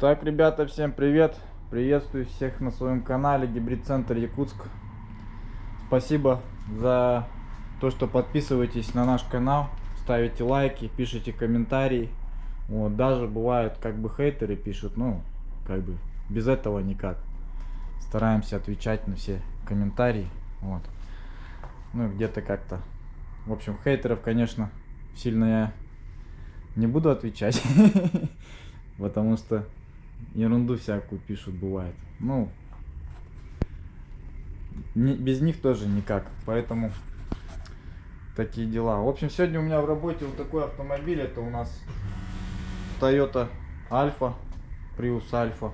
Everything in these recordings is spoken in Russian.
Так, ребята, всем привет! Приветствую всех на своем канале Гибрид-центр Якутск. Спасибо за то, что подписываетесь на наш канал, ставите лайки, пишите комментарии. Вот, даже бывают хейтеры пишут, без этого никак. Стараемся отвечать на все комментарии. Вот. Ну где-то как-то. В общем, хейтеров, конечно, сильно я не буду отвечать, потому что ерунду всякую пишут, бывает. Ну, без них тоже никак, поэтому такие дела. В общем, сегодня у меня в работе вот такой автомобиль. Это у нас Toyota Alpha, Prius Alpha.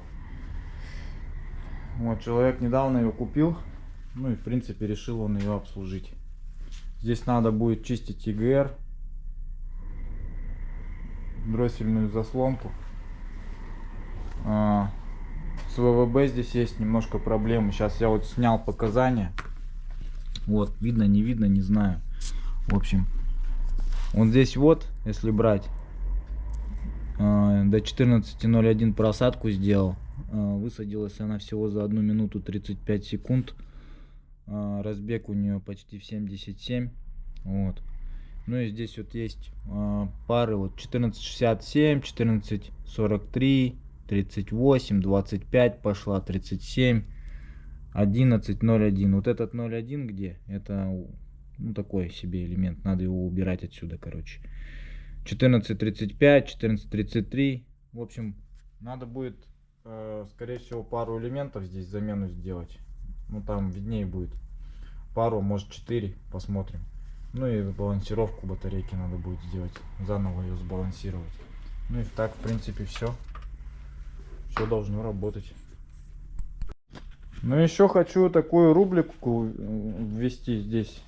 Вот, человек недавно ее купил, ну и в принципе решил он ее обслужить. Здесь надо будет чистить EGR, дроссельную заслонку. С ВВБ здесь есть немножко проблемы. Сейчас я вот снял показания. Вот, видно, не знаю. В общем, вот здесь вот, если брать, до 14:01 просадку сделал. Высадилась она всего за 1 минуту 35 секунд. Разбег у нее почти в 77. Вот. Ну и здесь вот есть пары вот 14:67, 14:43, 38, 25 пошла, 37, 11:01. Вот этот 0:1 где? Это ну такой себе элемент, надо его убирать отсюда, короче. 14:35, 14:33. В общем, надо будет скорее всего пару элементов здесь замену сделать. Ну там виднее будет. Пару, может 4, посмотрим. Ну и балансировку батарейки надо будет сделать, заново ее сбалансировать. Ну и так, в принципе, все должно работать. Ну еще хочу такую рубрику ввести здесь,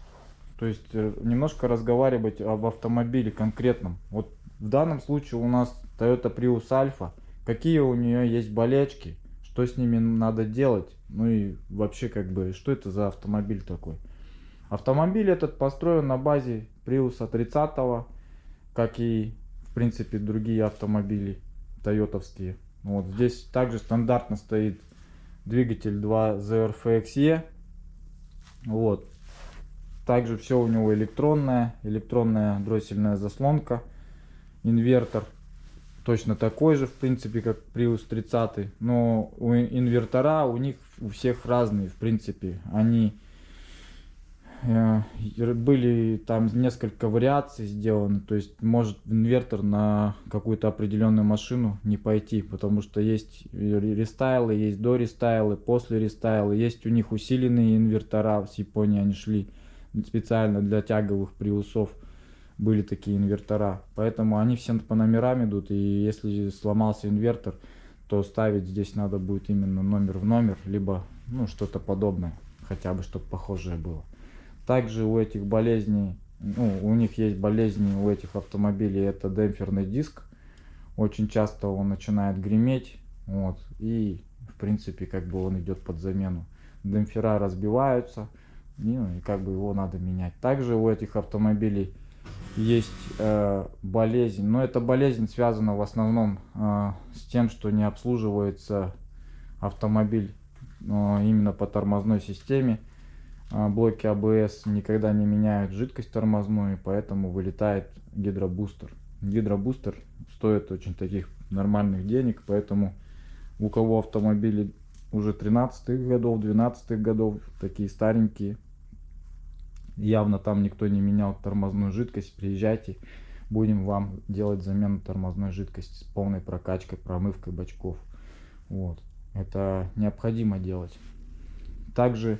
то есть немножко разговаривать об автомобиле конкретном. Вот в данном случае у нас Toyota Prius Alpha. Какие у нее есть болячки, что с ними надо делать, ну и вообще что это за автомобиль такой. Автомобиль этот построен на базе Prius 30, как и в принципе другие автомобили тойотовские. Вот здесь также стандартно стоит двигатель 2 ZRFXE. Вот. Также все у него электронная дроссельная заслонка, инвертор точно такой же в принципе как Prius 30, но инвертора у них у всех разные в принципе. Они были там несколько вариаций сделаны, то есть может инвертор на какую-то определенную машину не пойти, потому что есть рестайлы, есть до рестайлы, после рестайлы, есть у них усиленные инвертора. С Японии они шли специально для тяговых приусов, были такие инвертора, поэтому они все по номерам идут, и если сломался инвертор, то ставить здесь надо будет именно номер в номер, либо ну что-то подобное, хотя бы чтобы похожее было. Также у этих болезней, ну, у них есть болезни у этих автомобилей, это демпферный диск. Очень часто он начинает греметь, вот, и в принципе он идет под замену. Демпфера разбиваются, ну, и его надо менять. Также у этих автомобилей есть болезнь, но эта болезнь связана в основном с тем, что не обслуживается автомобиль именно по тормозной системе. Блоки АБС никогда не меняют жидкость тормозную, поэтому вылетает гидробустер. Гидробустер стоит очень таких нормальных денег, поэтому у кого автомобили уже 13-х годов, 12-х годов, такие старенькие, явно там никто не менял тормозную жидкость, приезжайте, будем вам делать замену тормозной жидкости с полной прокачкой, промывкой бачков. Вот, это необходимо делать. Также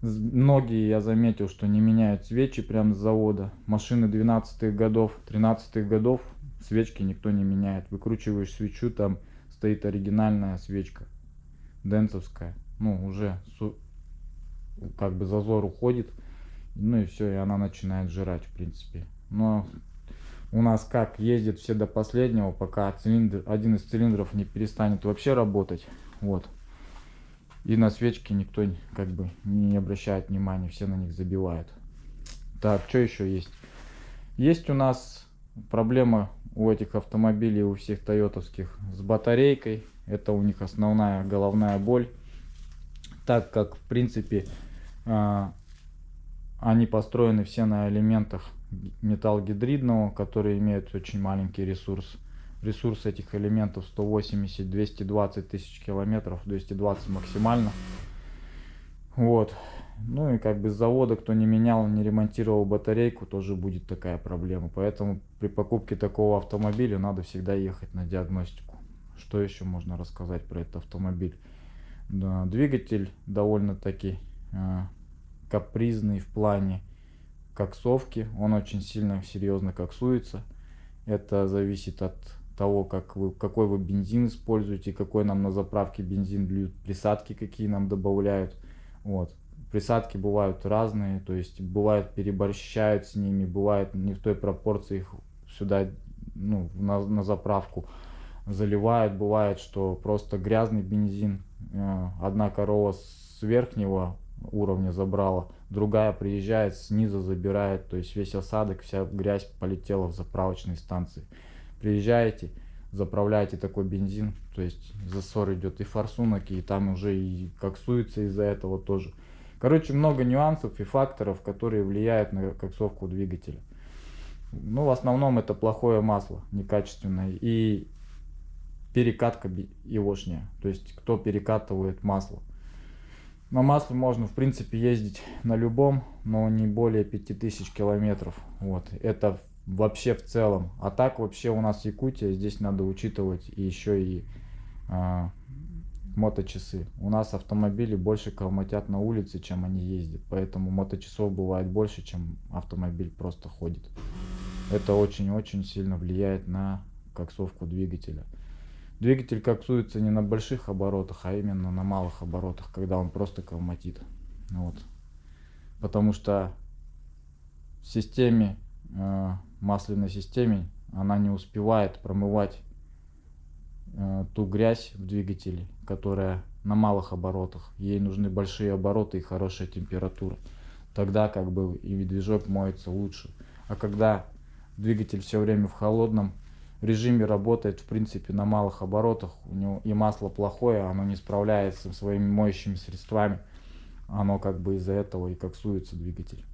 многие, я заметил, что не меняют свечи прямо с завода. Машины 12-х годов, 13-х годов свечки никто не меняет. Выкручиваешь свечу, там стоит оригинальная свечка, денцовская. Ну, уже зазор уходит. Ну и все, и она начинает жрать, в принципе. Но у нас ездят все до последнего, пока один из цилиндров не перестанет вообще работать. Вот. И на свечки никто не обращает внимания, все на них забивают. Так, что еще есть? Есть у нас проблема у этих автомобилей, у всех тойотовских, с батарейкой. Это у них основная головная боль, так как в принципе они построены все на элементах металлгидридного, которые имеют очень маленький ресурс. Ресурс этих элементов 180-220 тысяч километров, 220 максимально. Вот. Ну и как бы с завода, кто не менял, не ремонтировал батарейку, тоже будет такая проблема. Поэтому при покупке такого автомобиля надо всегда ехать на диагностику. Что еще можно рассказать про этот автомобиль? Да, двигатель довольно-таки капризный в плане коксовки. Он очень сильно, серьезно коксуется. Это зависит от того, какой вы бензин используете, какой нам на заправке бензин льют, присадки какие нам добавляют. Вот. Присадки бывают разные, то есть бывает переборщают с ними, бывает не в той пропорции их сюда, ну, на заправку заливают. Бывает, что просто грязный бензин, одна корова с верхнего уровня забрала, другая приезжает снизу забирает, то есть весь осадок, вся грязь полетела в заправочной станции. Приезжаете, заправляете такой бензин, то есть засор идет и форсунок, и там уже и коксуется из-за этого тоже. Короче, много нюансов и факторов, которые влияют на коксовку двигателя. Ну, в основном это плохое масло, некачественное, и перекатка егошняя, то есть кто перекатывает масло. На масле можно в принципе ездить на любом, но не более 5000 километров. Вот, это вообще в целом. А так вообще у нас Якутия, здесь надо учитывать еще и моточасы. У нас автомобили больше калматят на улице, чем они ездят, поэтому моточасов бывает больше, чем автомобиль просто ходит. Это очень-очень сильно влияет на коксовку двигателя. Двигатель коксуется не на больших оборотах, а именно на малых оборотах, когда он просто калматит. Вот. Потому что в системе, масляной системе, она не успевает промывать ту грязь в двигателе, которая на малых оборотах. Ей нужны большие обороты и хорошая температура. Тогда как бы и движок моется лучше. А когда двигатель все время в холодном режиме работает, в принципе, на малых оборотах, у него и масло плохое, оно не справляется со своими моющими средствами, оно как бы из-за этого и коксуется двигатель.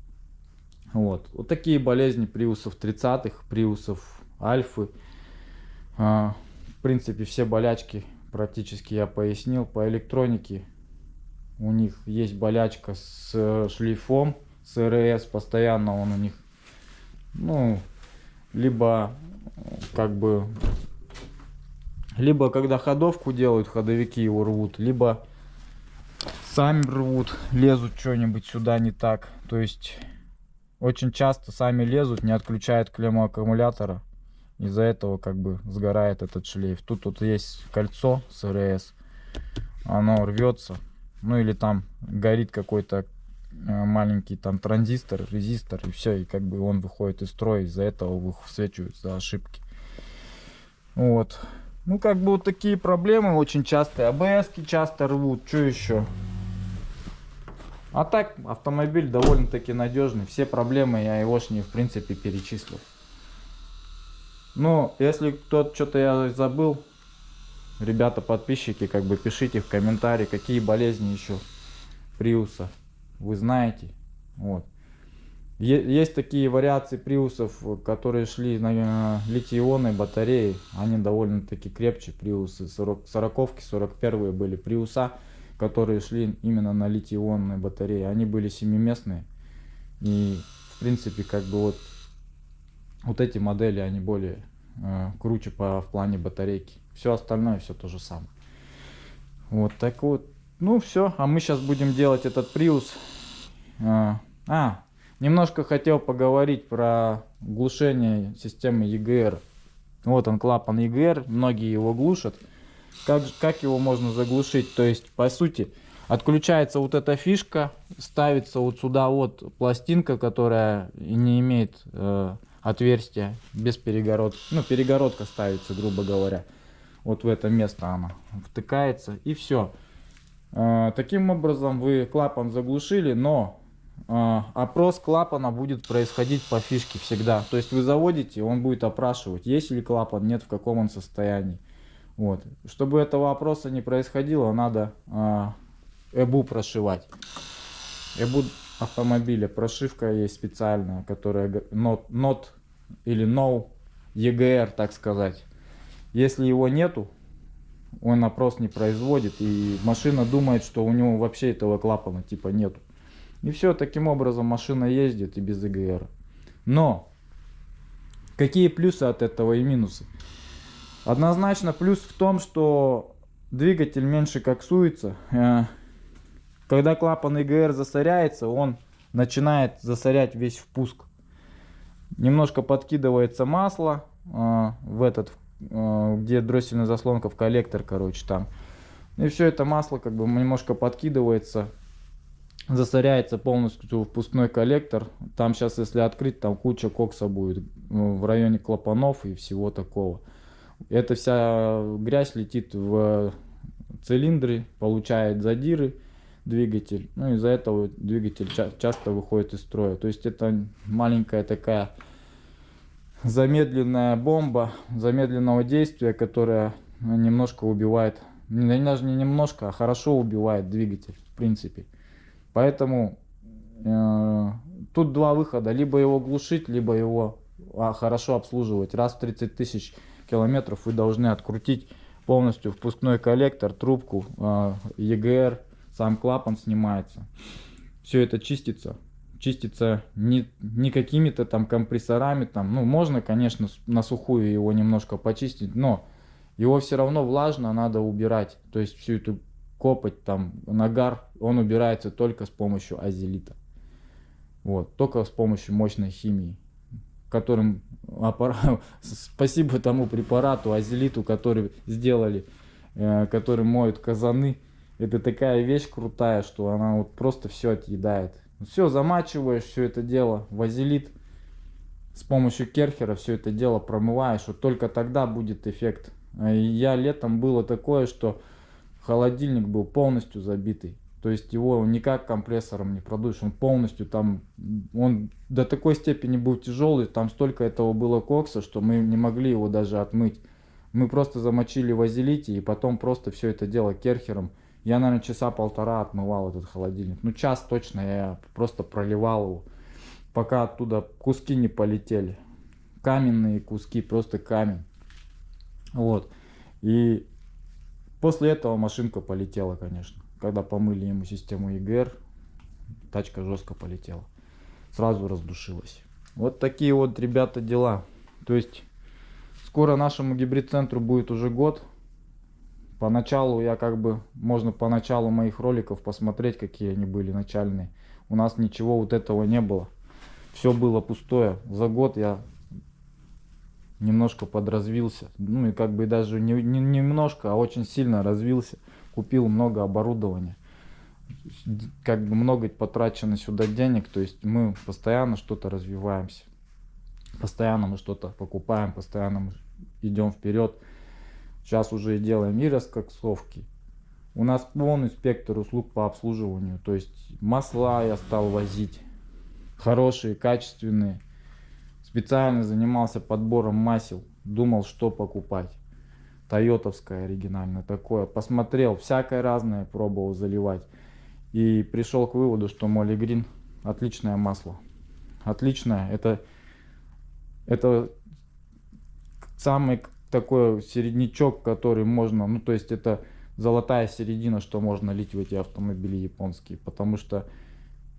Вот такие болезни приусов 30-х, приусов альфы. В принципе, все болячки практически я пояснил. По электронике у них есть болячка с шлейфом, с РС, постоянно он у них, ну, либо когда ходовку делают, ходовики его рвут, либо сами рвут, лезут что-нибудь сюда не так. То есть очень часто сами лезут, не отключают клемму аккумулятора. Из-за этого как бы сгорает этот шлейф. Тут вот есть кольцо с РС, оно рвется, ну или там горит какой-то маленький там транзистор, резистор, и все, и как бы он выходит из строя. Из-за этого высвечиваются ошибки. Вот, ну как бы вот такие проблемы очень частые. АБС-ки часто рвут, что еще? А так автомобиль довольно-таки надежный. Все проблемы я егошние в принципе перечислил. Ну, если кто-то что-то я забыл, ребята подписчики, как бы пишите в комментарии, какие болезни еще приуса вы знаете. Вот. Есть такие вариации приусов, которые шли на литий-ионной батареи. Они довольно-таки крепче. Приусы 40-ки, 41-е были приуса, которые шли именно на литий-ионной батарее. Они были 7-местные. И в принципе как бы вот эти модели, они более круче в плане батарейки. Все остальное все то же самое. Вот так вот. Ну все, а мы сейчас будем делать этот приус. Немножко хотел поговорить про глушение системы EGR. Вот он, клапан EGR, многие его глушат. Как его можно заглушить? То есть по сути отключается вот эта фишка, ставится вот сюда вот пластинка, которая не имеет отверстия, без перегородки. Ну, перегородка ставится, грубо говоря. Вот в это место она втыкается, и все. Таким образом вы клапан заглушили, но опрос клапана будет происходить по фишке всегда. То есть вы заводите, он будет опрашивать, есть ли клапан, нет, в каком он состоянии. Вот. Чтобы этого опроса не происходило, надо ЭБУ прошивать. ЭБУ автомобиля, прошивка есть специальная, которая NOT или NO EGR, так сказать. Если его нету, он опрос не производит, и машина думает, что у него вообще этого клапана типа нету. И все, таким образом машина ездит и без ЕГР. Но какие плюсы от этого и минусы? Однозначно плюс в том, что двигатель меньше коксуется. Когда клапан ЕГР засоряется, он начинает засорять весь впуск. Немножко подкидывается масло в этот, где дроссельная заслонка, в коллектор, короче, там. И все это масло как бы немножко подкидывается, засоряется полностью впускной коллектор. Там сейчас, если открыть, там куча кокса будет в районе клапанов и всего такого. Эта вся грязь летит в цилиндры, получает задиры двигатель. Ну, из-за этого двигатель часто выходит из строя. То есть это маленькая такая замедленная бомба замедленного действия, которая немножко убивает, даже не немножко, а хорошо убивает двигатель, в принципе. Поэтому тут два выхода: либо его глушить, либо его хорошо обслуживать. Раз в 30 тысяч километров вы должны открутить полностью впускной коллектор, трубку, ЕГР, сам клапан снимается. Все это чистится. Чистится не какими-то там компрессорами. Там, ну, можно, конечно, на сухую его немножко почистить, но его все равно влажно надо убирать. То есть всю эту копоть, там, нагар, он убирается только с помощью азелита. Вот, только с помощью мощной химии, которым спасибо тому препарату азелиту, который сделали, который моют казаны. Это такая вещь крутая, что она вот просто все отъедает. Все замачиваешь, все это дело в азелит, с помощью керхера все это дело промываешь, вот только тогда будет эффект. Я летом было такое, что холодильник был полностью забитый. То есть его никак компрессором не продуешь, он полностью там, он до такой степени был тяжелый, там столько этого было кокса, что мы не могли его даже отмыть. Мы просто замочили в азелите и потом просто все это дело керхером. Я, наверное, часа полтора отмывал этот холодильник. Ну, час точно я просто проливал его, пока оттуда куски не полетели. Каменные куски, просто камень. Вот. И после этого машинка полетела, конечно. Когда помыли ему систему ЕГР, тачка жестко полетела. Сразу раздушилась. Вот такие вот, ребята, дела. То есть скоро нашему гибрид-центру будет уже год. Поначалу я как бы, можно по началу моих роликов посмотреть, какие они были начальные. У нас ничего вот этого не было. Все было пустое. За год я немножко подразвился. Ну и как бы даже не немножко, а очень сильно развился. Купил много оборудования. Как бы много потрачено сюда денег. То есть мы постоянно что-то развиваемся. Постоянно мы что-то покупаем, постоянно мы идем вперед. Сейчас уже делаем и раскоксовки. У нас полный спектр услуг по обслуживанию. То есть масла я стал возить. Хорошие, качественные. Специально занимался подбором масел. Думал, что покупать. Тойотовское оригинальное такое. Посмотрел, всякое разное пробовал заливать. И пришел к выводу, что Molygreen отличное масло. Отличное. Это самый такой середнячок, который можно, ну то есть это золотая середина, что можно лить в эти автомобили японские. Потому что,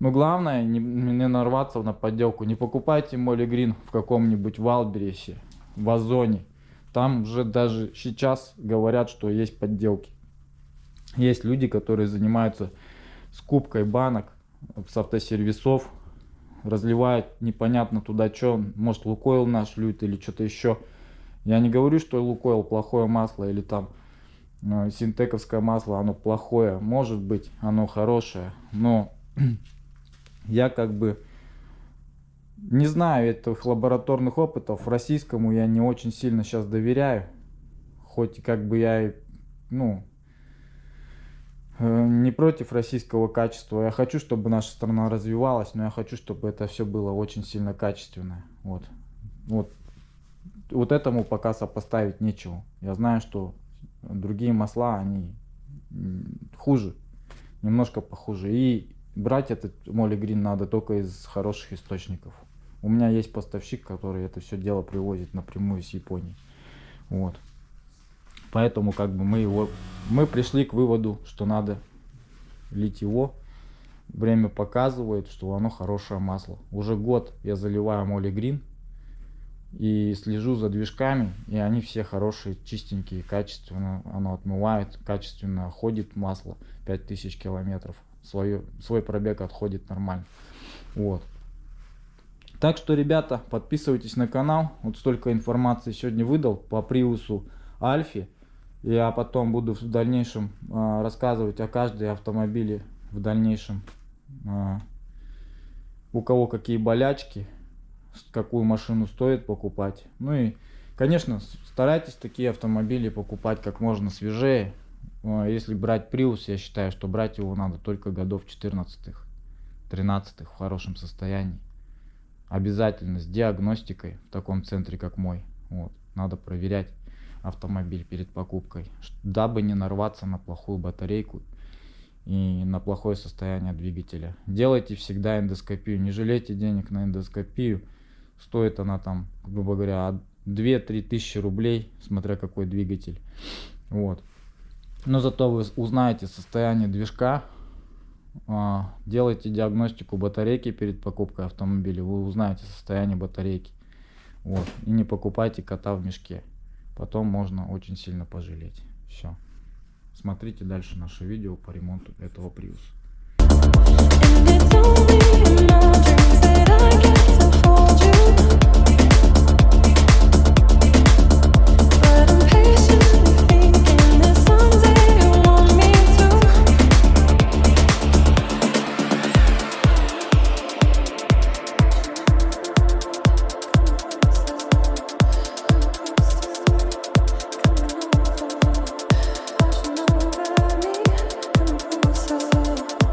ну главное не нарваться на подделку. Не покупайте Molygreen в каком-нибудь Валбересе, в Озоне. Там уже даже сейчас говорят, что есть подделки. Есть люди, которые занимаются скупкой банок с автосервисов, разливают непонятно туда что, может Лукойл наш льют или что-то еще. Я не говорю, что Лукойл плохое масло или там синтековское масло, оно плохое. Может быть, оно хорошее, но я как бы не знаю этих лабораторных опытов. Российскому я не очень сильно сейчас доверяю. Хоть как бы я, ну, не против российского качества. Я хочу, чтобы наша страна развивалась, но я хочу, чтобы это все было очень сильно качественное. Вот этому пока сопоставить нечего. Я знаю, что другие масла, они хуже, немножко похуже. И брать этот Molygreen надо только из хороших источников. У меня есть поставщик, который это все дело привозит напрямую из Японии. Вот. Поэтому как бы мы пришли к выводу, что надо лить его. Время показывает, что оно хорошее масло. Уже год я заливаю Molygreen и слежу за движками, и они все хорошие, чистенькие, качественно оно отмывает, качественно ходит масло 5000 километров. Свой пробег отходит нормально. Вот. Так что, ребята, подписывайтесь на канал. Вот столько информации сегодня выдал по Prius Альфе. Я потом буду в дальнейшем рассказывать о каждой автомобиле в дальнейшем. У кого какие болячки, какую машину стоит покупать. Ну и, конечно, старайтесь такие автомобили покупать как можно свежее. Если брать Prius, я считаю, что брать его надо только годов 14-13 в хорошем состоянии. Обязательно с диагностикой в таком центре, как мой. Вот. Надо проверять автомобиль перед покупкой, дабы не нарваться на плохую батарейку и на плохое состояние двигателя. Делайте всегда эндоскопию, не жалейте денег на эндоскопию. Стоит она там, грубо говоря, 2-3 тысячи рублей, смотря какой двигатель. Вот. Но зато вы узнаете состояние движка. Делайте диагностику батарейки перед покупкой автомобиля, вы узнаете состояние батарейки. Вот. И не покупайте кота в мешке, потом можно очень сильно пожалеть. Все, смотрите дальше наше видео по ремонту этого Prius. Over me and pull so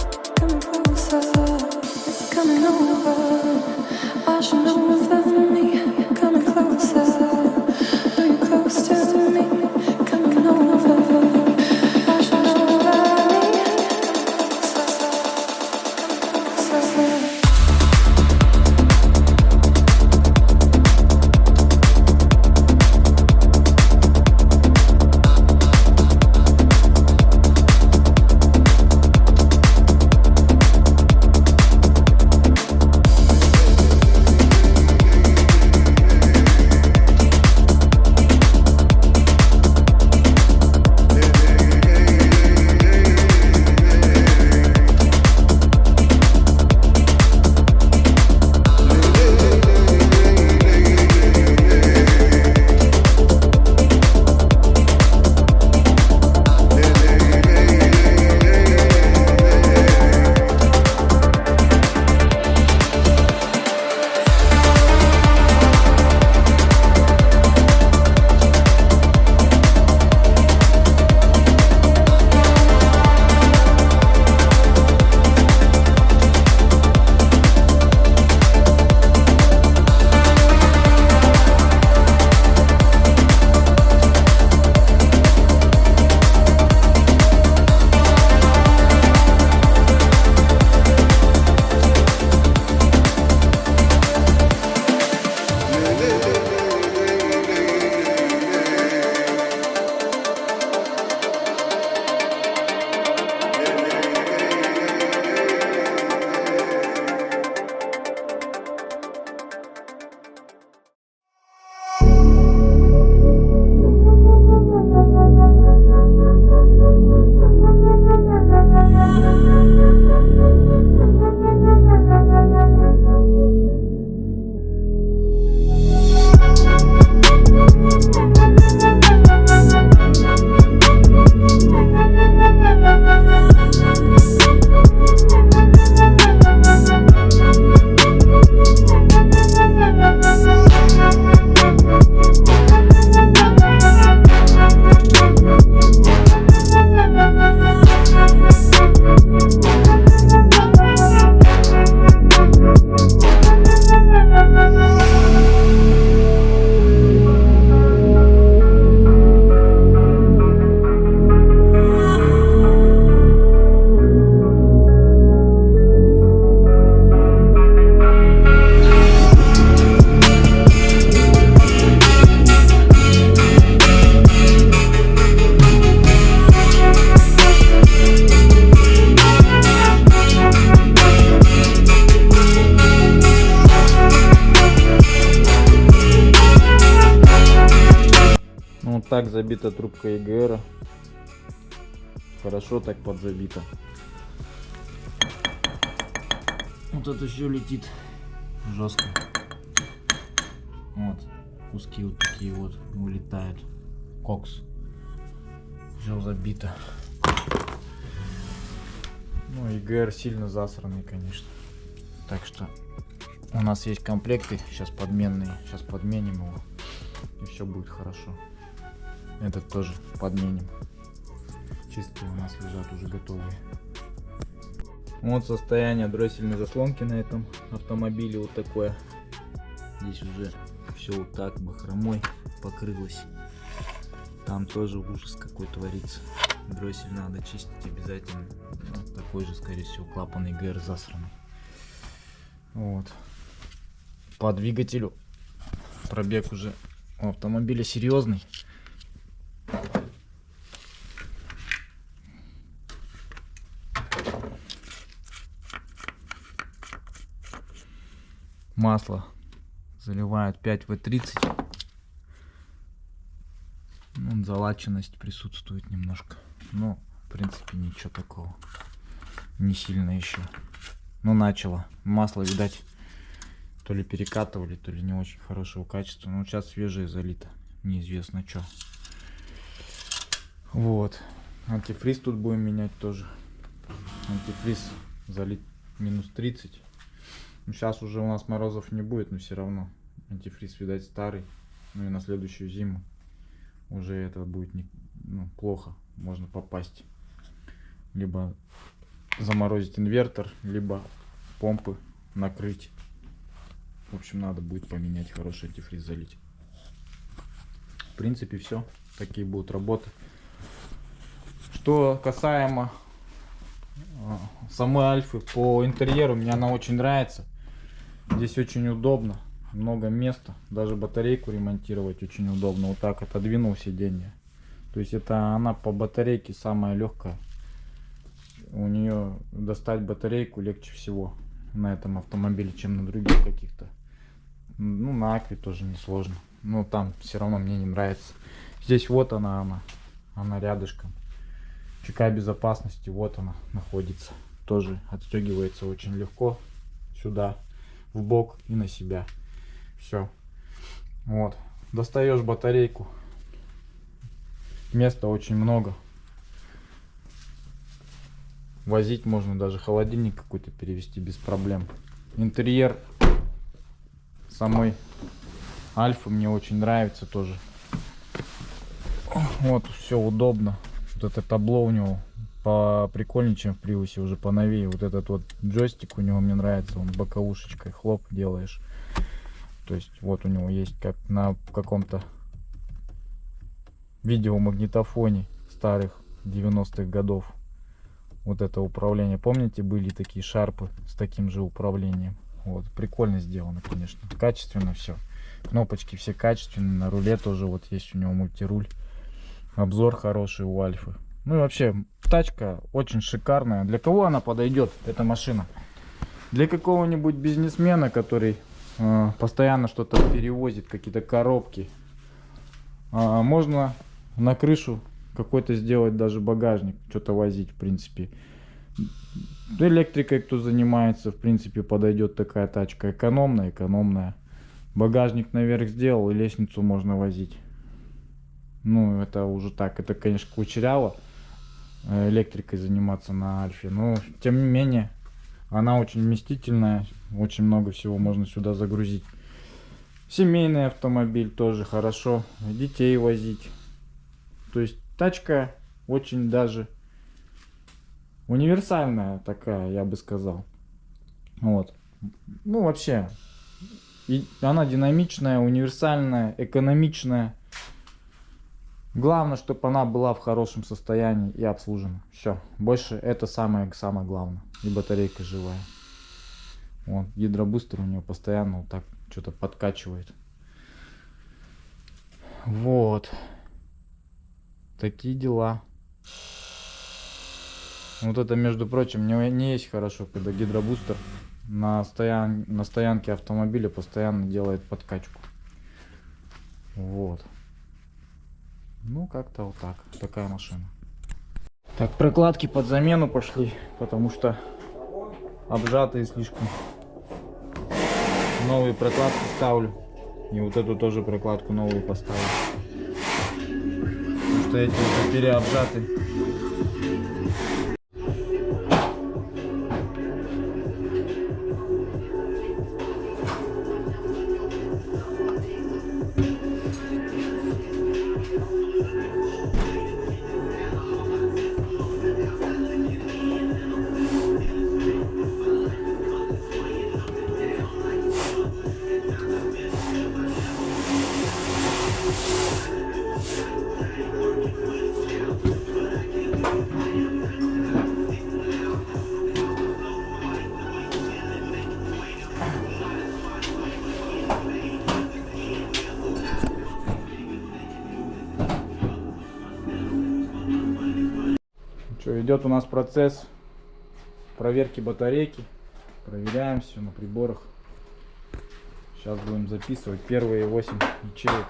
подзабита трубка ЕГР. Хорошо так подзабита. Вот это все летит жестко. Вот. Куски вот такие вот вылетают. Кокс. Все забито. Ну, ЕГР сильно засранный, конечно. Так что у нас есть комплекты сейчас подменные. Сейчас подменим его. И все будет хорошо. Этот тоже подменим. Чистые у нас лежат уже готовые. Вот состояние дроссельной заслонки на этом автомобиле вот такое. Здесь уже все вот так бахромой покрылось. Там тоже ужас какой творится. Дроссель надо чистить обязательно. Вот такой же, скорее всего, клапан ЕГР засранный. Вот. По двигателю пробег уже у автомобиля серьезный. Масло заливают 5В30. Ну, залаченность присутствует немножко. Но, в принципе, ничего такого. Не сильно еще. Но начало. Масло, видать, то ли перекатывали, то ли не очень хорошего качества. Но сейчас свежее залито. Неизвестно что. Вот. Антифриз тут будем менять тоже. Антифриз залит минус 30. Ну, сейчас уже у нас морозов не будет, но все равно. Антифриз, видать, старый. Ну и на следующую зиму уже это будет плохо. Можно попасть. Либо заморозить инвертор, либо помпы накрыть. В общем, надо будет поменять, хороший антифриз залить. В принципе, все. Такие будут работы. Что касаемо самой Альфы, по интерьеру мне она очень нравится. Здесь очень удобно, много места, даже батарейку ремонтировать очень удобно. Вот так отодвинул сиденье. То есть это она по батарейке самая легкая. У нее достать батарейку легче всего на этом автомобиле, чем на других каких-то. Ну, на Акве тоже несложно. Но там все равно мне не нравится. Здесь вот она рядышком. Чека безопасности, вот она находится. Тоже отстегивается очень легко. Сюда, в бок и на себя. Все. Вот. Достаешь батарейку. Места очень много. Возить можно, даже холодильник какой-то перевести без проблем. Интерьер самой Альфы мне очень нравится тоже. Вот, все удобно. Вот это табло у него поприкольнее, чем в Приусе, уже поновее. Вот этот вот джойстик у него мне нравится. Он боковушечкой хлоп делаешь. То есть вот у него есть как на каком-то видеомагнитофоне старых 90-х годов. Вот это управление. Помните, были такие шарпы с таким же управлением? Вот, прикольно сделано, конечно. Качественно все. Кнопочки все качественные. На руле тоже вот есть у него мультируль. Обзор хороший у Альфы. Ну и вообще, тачка очень шикарная. Для кого она подойдет, эта машина? Для какого-нибудь бизнесмена, который постоянно что-то перевозит, какие-то коробки. Можно на крышу какой-то сделать даже багажник, что-то возить, в принципе. Электрикой кто занимается, в принципе, подойдет такая тачка. Экономная. Багажник наверх сделал, и лестницу можно возить. Ну, это уже так. Это, конечно, кучеряво электрикой заниматься на Альфе. Но, тем не менее, она очень вместительная. Очень много всего можно сюда загрузить. Семейный автомобиль тоже хорошо. Детей возить. То есть, тачка очень даже универсальная такая, я бы сказал. Вот. Ну, вообще, она динамичная, универсальная, экономичная. Главное, чтобы она была в хорошем состоянии и обслужена. Все. Больше это самое главное. И батарейка живая. Вот. Гидробустер у нее постоянно вот так что-то подкачивает. Вот. Такие дела. Вот это, между прочим, не есть хорошо, когда гидробустер на стоянке автомобиля постоянно делает подкачку. Вот. Ну, как-то вот так. Такая машина. Так, прокладки под замену пошли, потому что обжатые слишком. Новые прокладки ставлю. И вот эту тоже прокладку новую поставлю. Потому что эти уже переобжаты. Что, идет у нас процесс проверки батарейки. Проверяем все на приборах. Сейчас будем записывать первые 8 ячеек.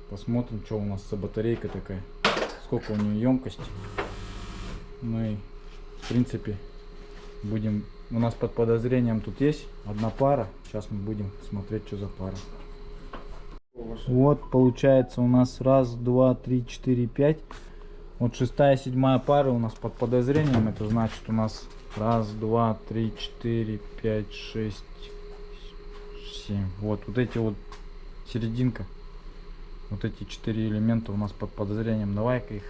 Посмотрим, что у нас за батарейка такая, сколько у нее емкости. Ну и в принципе будем, у нас под подозрением тут есть одна пара. Сейчас мы будем смотреть, что за пара. Вот получается у нас раз, два, три, четыре, пять. Вот 6-я, 7-я пара у нас под подозрением. Это значит у нас раз, два, три, четыре, пять, шесть, 7. Вот эти вот серединка. Вот эти 4 элемента у нас под подозрением. Давай-ка их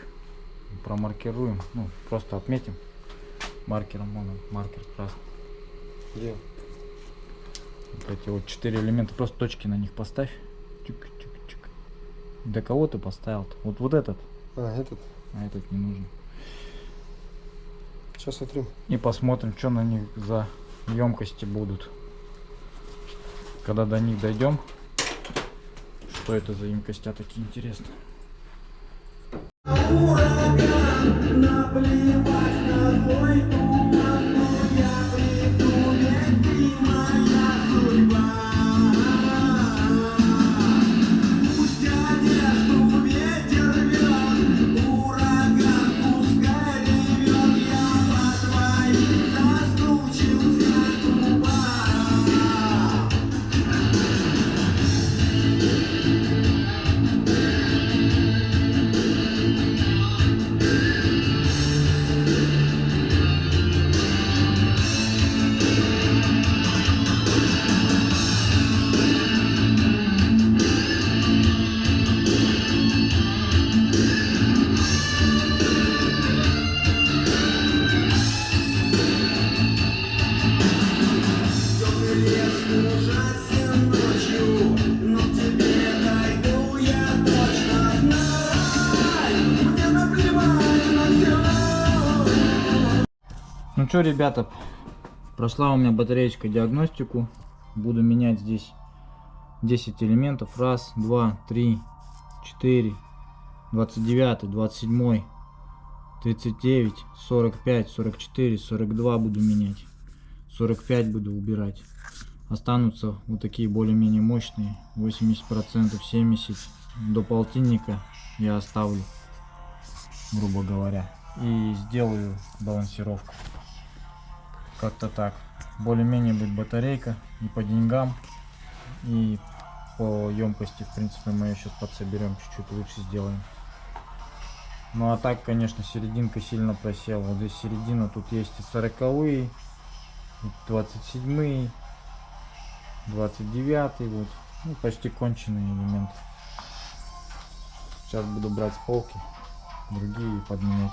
промаркируем. Ну, просто отметим маркером. Вон он, маркер красный. Где? Вот эти вот 4 элемента. Просто точки на них поставь. Чик-чик-чик. До кого ты поставил-то? Вот этот. Этот. А этот не нужен. Сейчас смотрим. И посмотрим, что на них за емкости будут. Когда до них дойдем, что это за емкости такие интересные. Ну что, ребята, прошла у меня батареечка диагностику. Буду менять здесь 10 элементов. Раз, два, три, 4, 29, 27, 39, 45, 44, 42 буду менять. 45 буду убирать. Останутся вот такие более-менее мощные. 80%, 70% до полтинника я оставлю, грубо говоря. И сделаю балансировку. Как-то так. Более-менее будет батарейка и по деньгам, и по емкости. В принципе, мы ее сейчас подсоберем, чуть-чуть лучше сделаем. Ну а так, конечно, серединка сильно просела. Вот здесь середина, тут есть и 40-е, 27-е, 29-й, вот. Ну, почти конченые элементы. Сейчас буду брать с полки другие и подменять.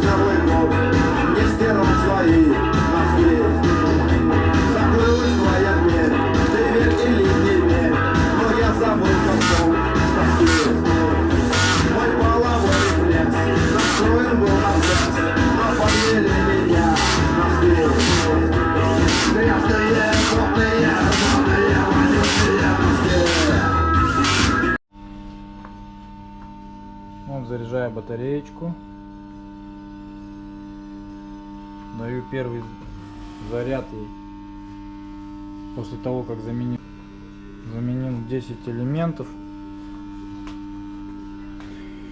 целый год не стирал свои носки. Закрылась твоя дверь, ты верь или не верь, но я забыл, как сон с тоски. Мой половой рефлекс настроен был на секс, но подвели меня носки. Грязные, потные, рваные, вонючие носки. Вот, заряжаю батареечку. Даю первый заряд ей. После того, как заменил 10 элементов.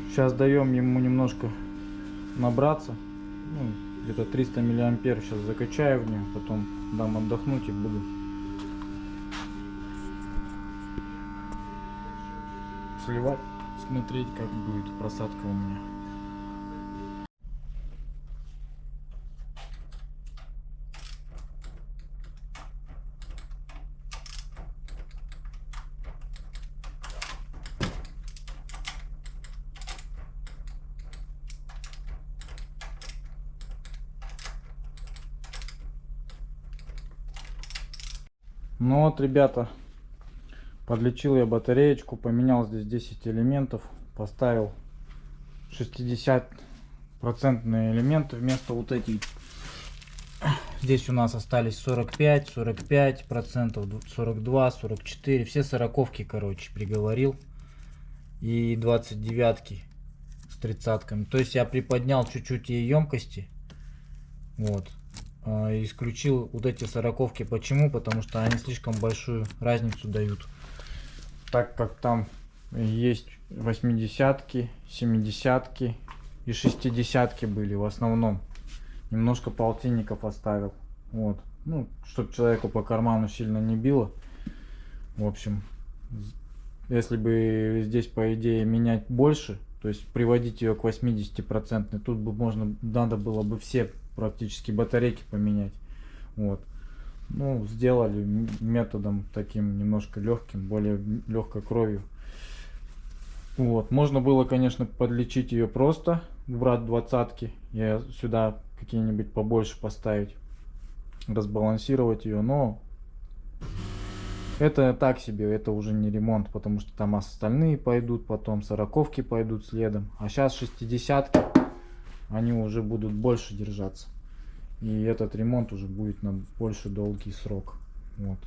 Сейчас даем ему немножко набраться. Ну, где-то 300 миллиампер сейчас закачаю в нее, потом дам отдохнуть и буду сливать, смотреть, как будет просадка у меня. Ну вот, ребята, подлечил я батареечку, поменял здесь 10 элементов, поставил 60% элементы вместо вот этих. Здесь у нас остались 45%, 42, 44, все сороковки, короче, приговорил. И 29-ки с 30-ками. То есть я приподнял чуть-чуть ее емкости. Вот. Исключил вот эти сороковки. Почему? Потому что они слишком большую разницу дают. Так как там есть 80-ки, 70-ки и 60-ки были в основном. Немножко полтинников оставил. Вот. Ну, чтобы человеку по карману сильно не било. В общем, если бы здесь, по идее, менять больше, то есть приводить ее к 80%, тут бы надо было бы все практически батарейки поменять. Вот. Ну, сделали методом таким немножко легким, более легкой кровью. Вот. Можно было, конечно, подлечить ее просто, убрать 20-ки, я сюда какие-нибудь побольше поставить, разбалансировать ее, но это так себе, это уже не ремонт, потому что там остальные пойдут, потом сороковки пойдут следом, а сейчас 60-ки, они уже будут больше держаться. И этот ремонт уже будет на больше долгий срок. Вот.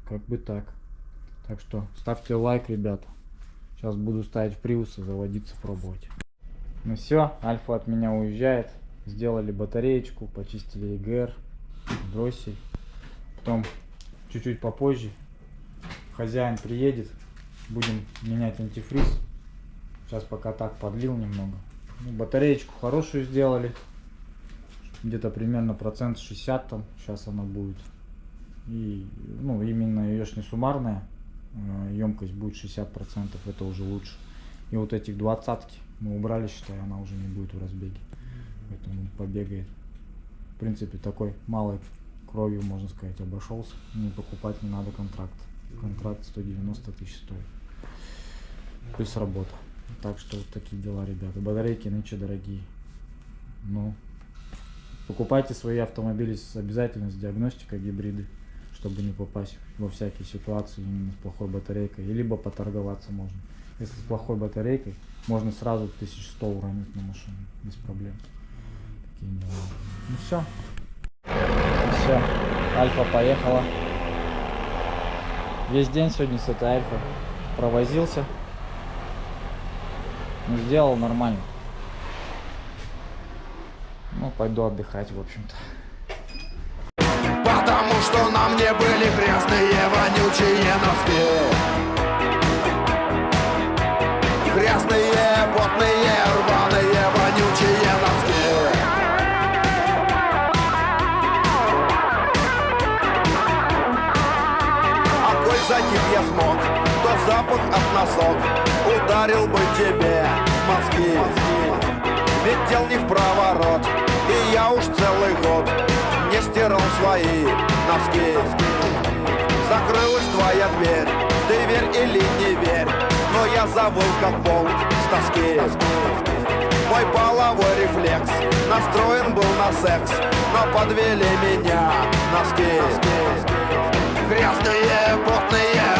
Как бы так. Так что ставьте лайк, ребята. Сейчас буду ставить в приусы, заводиться, пробовать. Ну все, Альфа от меня уезжает. Сделали батареечку, почистили ЕГР, бросили. Потом чуть-чуть попозже хозяин приедет. Будем менять антифриз. Сейчас пока так подлил немного. Ну, батареечку хорошую сделали. Где-то примерно процент 60 там сейчас она будет. И ну именно ее ж не суммарная емкость будет 60%, это уже лучше. И вот этих 20-ки мы убрали, считай, она уже не будет в разбеге, поэтому побегает. В принципе, такой малой кровью, можно сказать, обошелся. Не покупать не надо контракт. Контракт 190 тысяч стоит, плюс работа. Так что вот такие дела, ребята. Батарейки нынче дорогие. Ну, покупайте свои автомобили обязательно с диагностикой, гибриды, чтобы не попасть во всякие ситуации именно с плохой батарейкой. И либо поторговаться можно. Если с плохой батарейкой, можно сразу 1100 уронить на машину без проблем. Такие дела. Ну все. Все. Альфа поехала. Весь день сегодня с этой Альфой провозился. Ну, сделал нормально. Ну, пойду отдыхать, в общем-то. Потому что на мне были грязные, вонючие носки. Грязные, потные, рваные, вонючие носки. А коль затих я смог, то запах от носок ударил бы тебе мозги. Ведь дел не в проворот, и я уж целый год не стирал свои носки. Закрылась твоя дверь, ты верь или не верь, но я завыл как волк с тоски. Мой половой рефлекс настроен был на секс, но подвели меня носки. Грязные, потные